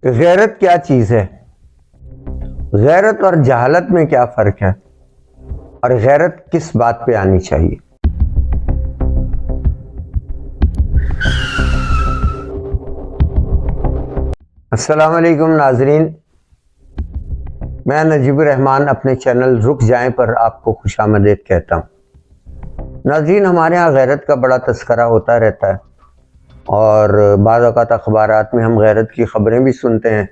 غیرت کیا چیز ہے؟ غیرت اور جہالت میں کیا فرق ہے؟ اور غیرت کس بات پہ آنی چاہیے؟ السلام علیکم ناظرین، میں نجیب الرحمان اپنے چینل رک جائیں پر آپ کو خوش آمدید کہتا ہوں۔ ناظرین، ہمارے ہاں غیرت کا بڑا تذکرہ ہوتا رہتا ہے اور بعض اوقات اخبارات میں ہم غیرت کی خبریں بھی سنتے ہیں،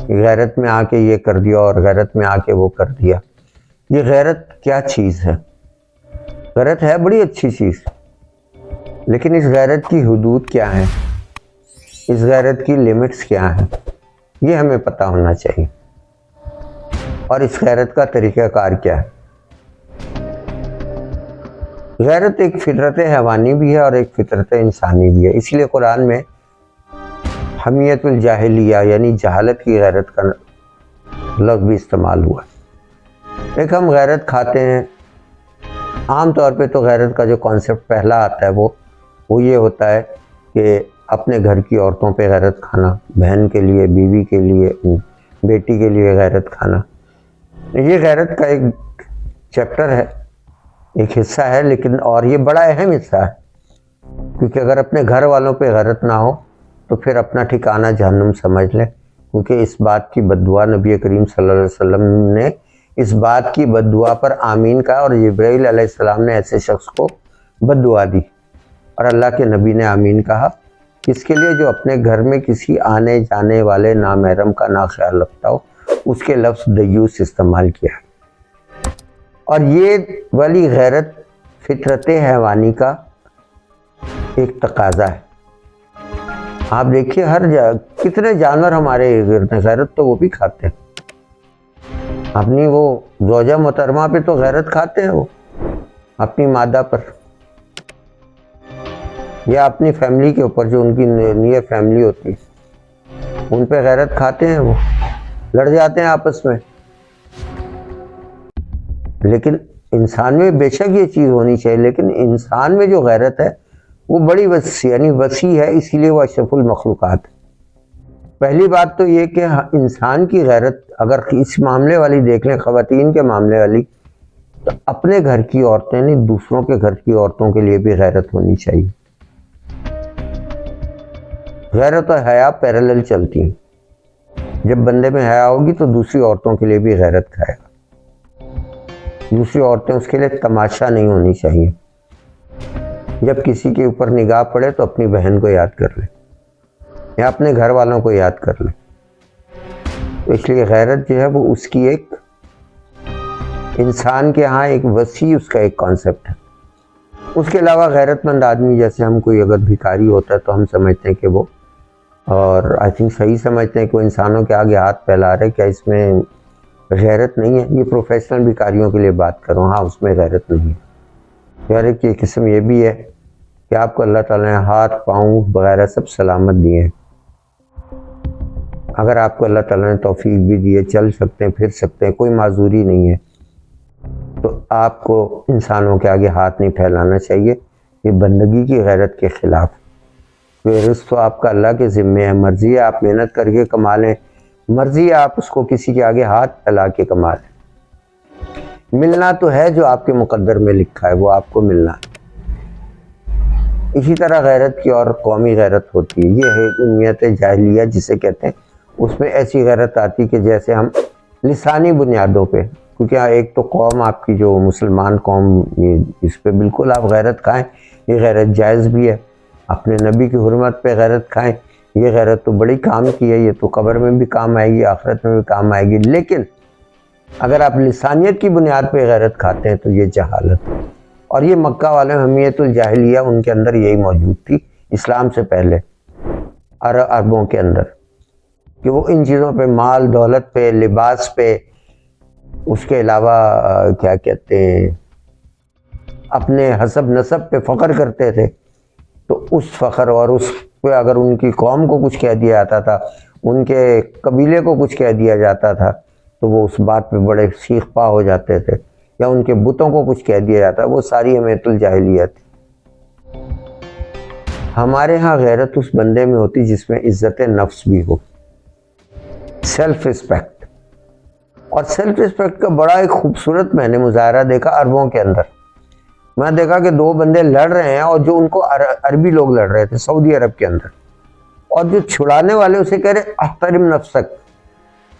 غیرت میں آ کے یہ کر دیا اور غیرت میں آ کے وہ کر دیا۔ یہ غیرت کیا چیز ہے؟ غیرت ہے بڑی اچھی چیز، لیکن اس غیرت کی حدود کیا ہیں؟ اس غیرت کی لیمٹس کیا ہیں؟ یہ ہمیں پتہ ہونا چاہیے۔ اور اس غیرت کا طریقہ کار کیا ہے؟ غیرت ایک فطرت حیوانی بھی ہے اور ایک فطرت انسانی بھی ہے، اس لیے قرآن میں حمیت الجاہلیہ یعنی جہالت کی غیرت کا لفظ بھی استعمال ہوا ہے۔ ایک ہم غیرت کھاتے ہیں، عام طور پہ تو غیرت کا جو کانسیپٹ پہلا آتا ہے وہ یہ ہوتا ہے کہ اپنے گھر کی عورتوں پہ غیرت کھانا، بہن کے لیے، بیوی کے لیے، بیٹی کے لیے غیرت کھانا۔ یہ غیرت کا ایک چیپٹر ہے، ایک حصہ ہے، لیکن اور یہ بڑا اہم حصہ ہے، کیونکہ اگر اپنے گھر والوں پہ غیرت نہ ہو تو پھر اپنا ٹھکانہ جہنم سمجھ لیں، کیونکہ اس بات کی بد دعا نبی کریم صلی اللہ علیہ وسلم نے اس بات کی بد دعا پر آمین کہا، اور جبرائیل علیہ السلام نے ایسے شخص کو بد دعا دی اور اللہ کے نبی نے آمین کہا، اس کے لیے جو اپنے گھر میں کسی آنے جانے والے نامحرم کا نہ خیال رکھتا ہو، اس کے لفظ دیوس استعمال کیا ہے۔ اور یہ والی غیرت فطرت حیوانی کا ایک تقاضا ہے۔ آپ دیکھیے کتنے جانور ہمارے ارد گرد، غیرت تو وہ بھی کھاتے ہیں، اپنی وہ زوجہ محترمہ پہ تو غیرت کھاتے ہیں، وہ اپنی مادہ پر یا اپنی فیملی کے اوپر، جو ان کی نیئر فیملی ہوتی ہے ان پہ غیرت کھاتے ہیں، وہ لڑ جاتے ہیں آپس میں۔ لیکن انسان میں بے شک یہ چیز ہونی چاہیے، لیکن انسان میں جو غیرت ہے وہ بڑی وسیع یعنی وسیع ہے، اسی لیے وہ اشرف المخلوقات ہے۔ پہلی بات تو یہ کہ انسان کی غیرت اگر اس معاملے والی دیکھ لیں، خواتین کے معاملے والی، تو اپنے گھر کی عورتیں نہیں، دوسروں کے گھر کی عورتوں کے لیے بھی غیرت ہونی چاہیے۔ غیرت اور حیا پیرالل چلتی ہیں۔ جب بندے میں حیا ہوگی تو دوسری عورتوں کے لیے بھی غیرت کھائے گا، دوسری عورتیں اس کے لیے تماشا نہیں ہونی چاہیے۔ جب کسی کے اوپر نگاہ پڑے تو اپنی بہن کو یاد کر لے یا اپنے گھر والوں کو یاد کر لے۔ تو اس لیے غیرت جو ہے وہ اس کی ایک انسان کے ہاں ایک وسیع اس کا ایک کانسیپٹ ہے۔ اس کے علاوہ غیرت مند آدمی، جیسے ہم کوئی اگر بھکاری ہوتا ہے تو ہم سمجھتے ہیں کہ وہ، اور آئی تھنک صحیح سمجھتے ہیں کہ وہ انسانوں کے آگے ہاتھ پھیلا رہے، کیا اس میں غیرت نہیں ہے؟ یہ پروفیشنل بھکاریوں کے لیے بات کروں، ہاں اس میں غیرت نہیں ہے۔ یار ایک قسم یہ بھی ہے کہ آپ کو اللہ تعالیٰ نے ہاتھ، پاؤں وغیرہ سب سلامت دیے ہیں، اگر آپ کو اللہ تعالیٰ نے توفیق بھی دی ہے، چل سکتے ہیں، پھر سکتے ہیں، کوئی معذوری نہیں ہے، تو آپ کو انسانوں کے آگے ہاتھ نہیں پھیلانا چاہیے۔ یہ بندگی کی غیرت کے خلاف۔ رزق تو آپ کا اللہ کے ذمے ہے، مرضی ہے آپ محنت کر کے کما لیں، مرضی ہے آپ اس کو کسی کے آگے ہاتھ پھیلا کے کما لیں۔ ملنا تو ہے جو آپ کے مقدر میں لکھا ہے، وہ آپ کو ملنا ہے۔ اسی طرح غیرت کی اور قومی غیرت ہوتی ہے، یہ ہے حمیت جاہلیہ جسے کہتے ہیں۔ اس میں ایسی غیرت آتی کہ جیسے ہم لسانی بنیادوں پہ، کیونکہ ایک تو قوم آپ کی جو مسلمان قوم، اس پہ بالکل آپ غیرت کھائیں، یہ غیرت جائز بھی ہے۔ اپنے نبی کی حرمت پہ غیرت کھائیں، یہ غیرت تو بڑی کام کی ہے، یہ تو قبر میں بھی کام آئے گی، آخرت میں بھی کام آئے گی۔ لیکن اگر آپ لسانیت کی بنیاد پہ غیرت کھاتے ہیں تو یہ جہالت ہے۔ اور یہ مکہ والے حمیت الجاہلیہ، ان کے اندر یہی موجود تھی اسلام سے پہلے، عربوں کے اندر، کہ وہ ان چیزوں پہ، مال دولت پہ، لباس پہ، اس کے علاوہ کیا کہتے ہیں، اپنے حسب نسب پہ فخر کرتے تھے۔ تو اس فخر اور اس پہ اگر ان کی قوم کو کچھ کہہ دیا جاتا تھا، ان کے قبیلے کو کچھ کہہ دیا جاتا تھا، تو وہ اس بات پہ بڑے سیخ پا ہو جاتے تھے، یا ان کے بتوں کو کچھ کہہ دیا جاتا، وہ ساری حمیت الجاہلیہ تھی۔ ہمارے ہاں غیرت اس بندے میں ہوتی جس میں عزت نفس بھی ہو، सेल्फ रिस्पेक्ट। और सेल्फ रिस्पेक्ट का बड़ा एक खूबसूरत मैंने मुजाहरा देखा अरबों के अंदर। मैं देखा कि दो बंदे लड़ रहे हैं और जो उनको अरबी लोग लड़ रहे थे सऊदी अरब के अंदर, और जो छुड़ाने वाले उसे कह रहे अहतरिम नफ्सक,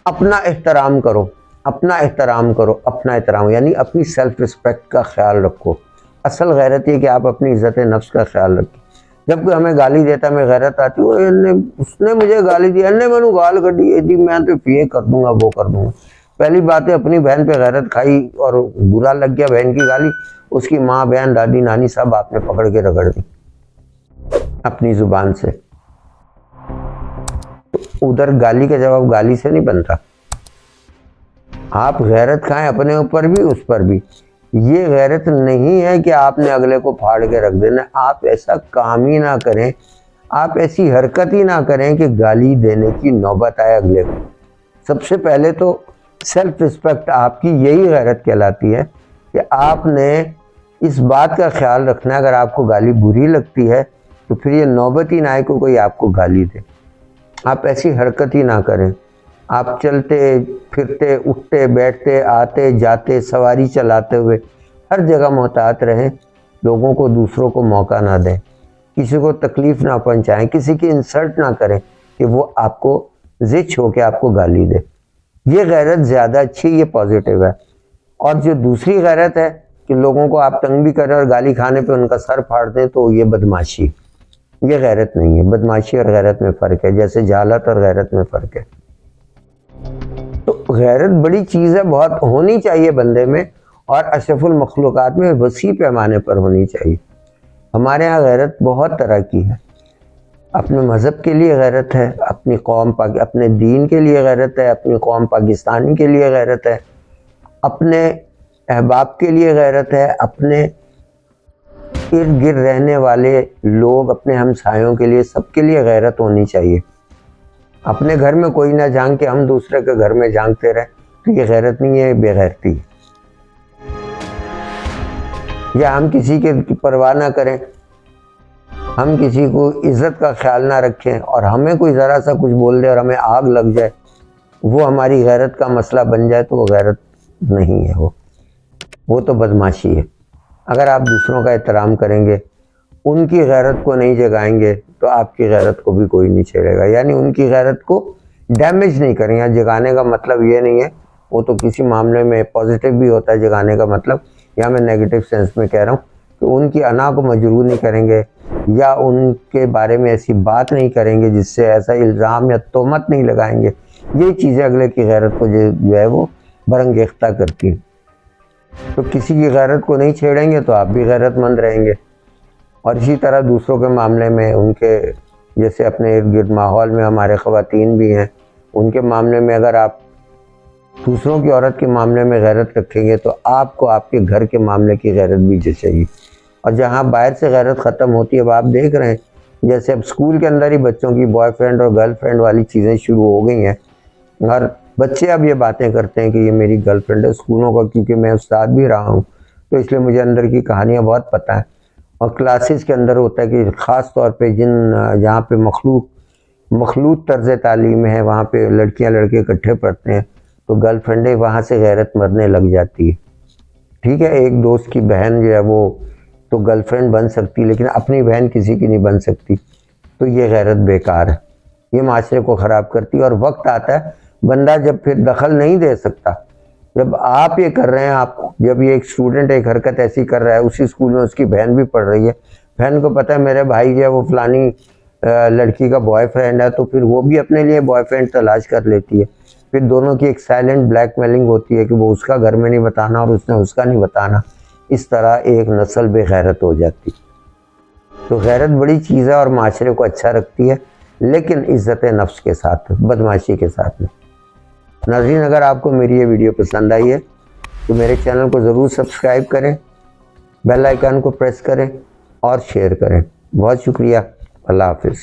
अपना एहतराम करो, अपना एहतराम करो, अपना एहतराम, यानी अपनी सेल्फ रिस्पेक्ट का ख्याल रखो। असल गैरत ये कि आप अपनी इज्जत नफ्स का ख्याल रखें। जब कोई हमें गाली देता हमें गैरत आती है, उसने मुझे गाली दी, मैंने गाल कटी थी, मैं तो ये कर दूंगा वो कर दूंगा। पहली बात है अपनी बहन पे गैरत खाई और बुरा लग गया बहन की गाली, उसकी माँ बहन दादी नानी सब आपने पकड़ के रगड़ दी अपनी जुबान से। तो उधर गाली का जवाब गाली से नहीं बनता। आप गैरत खाएं अपने ऊपर भी उस पर भी। ये गैरत नहीं है कि आपने अगले को फाड़ के रख देना। आप ऐसा काम ही ना करें, आप ऐसी हरकत ही ना करें कि गाली देने की नौबत आए अगले को। सबसे पहले तो सेल्फ रिस्पेक्ट आपकी यही गैरत कहलाती है कि आपने इस बात का ख्याल रखना है अगर आपको गाली बुरी लगती है तो फिर ये नौबत ही ना आए को कोई आपको गाली दे। आप ऐसी हरकत ही ना करें। आप चलते फिरते उठते बैठते आते जाते सवारी चलाते हुए हर जगह मोहतात रहें, लोगों को दूसरों को मौका ना दें, किसी को तकलीफ़ ना पहुंचाएं, किसी की इंसल्ट ना करें कि वो आपको ज़िच हो के आपको गाली दे। ये गैरत ज़्यादा अच्छी, ये पॉजिटिव है। और जो दूसरी गैरत है कि लोगों को आप तंग भी करें और गाली खाने पे उनका सर फाड़ दें, तो ये बदमाशी, ये गैरत नहीं है। बदमाशी और गैरत में फ़र्क है, जैसे जहालत और गैरत में फ़र्क है। तो गैरत बड़ी चीज़ है, बहुत होनी चाहिए बंदे में, और अशरफुल मखलूक़ात में वसी पैमाने पर होनी चाहिए। हमारे यहाँ गैरत बहुत तरह की है। अपने मज़हब के लिए गैरत है, अपनी कौम अपने दीन के लिए गैरत है, अपनी कौम पाकिस्तानी के लिए गैरत है, अपने अहबाब के लिए गैरत है, अपने इर्द गिर्द रहने वाले लोग, अपने हमसायों के लिए, सबके लिए गैरत होनी चाहिए। अपने घर में कोई ना झांक के हम दूसरे के घर में झांकते रहे तो ये गैरत नहीं है, बेगैरती। या हम किसी की परवाह ना करें, हम किसी को इज्जत का ख्याल ना रखें और हमें कोई ज़रा सा कुछ बोल दे और हमें आग लग जाए, वो हमारी गैरत का मसला बन जाए, तो वो गैरत नहीं है, वो तो बदमाशी है। अगर आप दूसरों का एहतराम करेंगे, उनकी गैरत को नहीं जगाएंगे, तो आपकी गैरत को भी कोई नहीं छेड़ेगा। यानी उनकी गैरत को डैमेज नहीं करेंगे। जगाने का मतलब ये नहीं है, वो तो किसी मामले में पॉजिटिव भी होता है जगाने का मतलब, या मैं नेगेटिव सेंस में कह रहा हूँ कि उनकी अना को मजरूर नहीं करेंगे या उनके बारे में ऐसी बात नहीं करेंगे जिससे ऐसा इल्ज़ाम या तोहमत नहीं लगाएंगे। ये चीज़ें अगले की गैरत को जो है वो बरंगेख्ता करती हैं। तो किसी की गैरत को नहीं छेड़ेंगे तो आप भी गैरतमंद रहेंगे। और इसी तरह दूसरों के मामले में, उनके जैसे अपने इर्द गिर्द माहौल में हमारे ख़वातीन भी हैं, उनके मामले में अगर आप दूसरों की औरत के मामले में गैरत रखेंगे तो आपको आपके घर के मामले की गैरत भी जचेगी। और जहाँ बाहर से गैरत ख़त्म होती है, अब आप देख रहे हैं जैसे अब स्कूल के अंदर ही बच्चों की बॉयफ्रेंड और गर्लफ्रेंड वाली चीज़ें शुरू हो गई हैं, और बच्चे अब ये बातें करते हैं कि ये मेरी गर्लफ्रेंड है। स्कूलों का, क्योंकि मैं उस्ताद भी रहा हूँ तो इसलिए मुझे अंदर की कहानियाँ बहुत पता है। और क्लासेस के अंदर होता है कि ख़ास तौर पे जहाँ पे मखलूत तर्ज़ तालीम है, वहाँ पे लड़कियाँ लड़के इकट्ठे पढ़ते हैं, तो गर्लफ्रेंडें वहाँ से गैरत मरने लग जाती है। ठीक है, एक दोस्त की बहन जो है वो तो गर्लफ्रेंड बन सकती, लेकिन अपनी बहन किसी की नहीं बन सकती। तो ये गैरत बेकार है, ये माशरे को ख़राब करती है। और वक्त आता है बंदा जब फिर दखल नहीं दे सकता, जब आप ये कर रहे हैं, आप जब ये एक स्टूडेंट एक हरकत ऐसी कर रहा है, उसी स्कूल में उसकी बहन भी पढ़ रही है, बहन को पता है मेरे भाई जो है वो फलानी लड़की का बॉयफ्रेंड है, तो फिर वो भी अपने लिए बॉयफ्रेंड तलाश कर लेती है। फिर दोनों की एक साइलेंट ब्लैकमेलिंग होती है कि वो उसका घर में नहीं बताना और उसने उसका नहीं बताना। इस तरह एक नस्ल बेगैरत हो जाती। तो गैरत बड़ी चीज़ है और माशरे को अच्छा रखती है, लेकिन इज़्ज़त नफ्स के साथ, बदमाशी के साथ में। नाज़रीन, अगर आपको मेरी ये वीडियो पसंद आई है तो मेरे चैनल को ज़रूर सब्सक्राइब करें, बेल आइकन को प्रेस करें और शेयर करें। बहुत शुक्रिया। अल्लाह हाफ़िज़।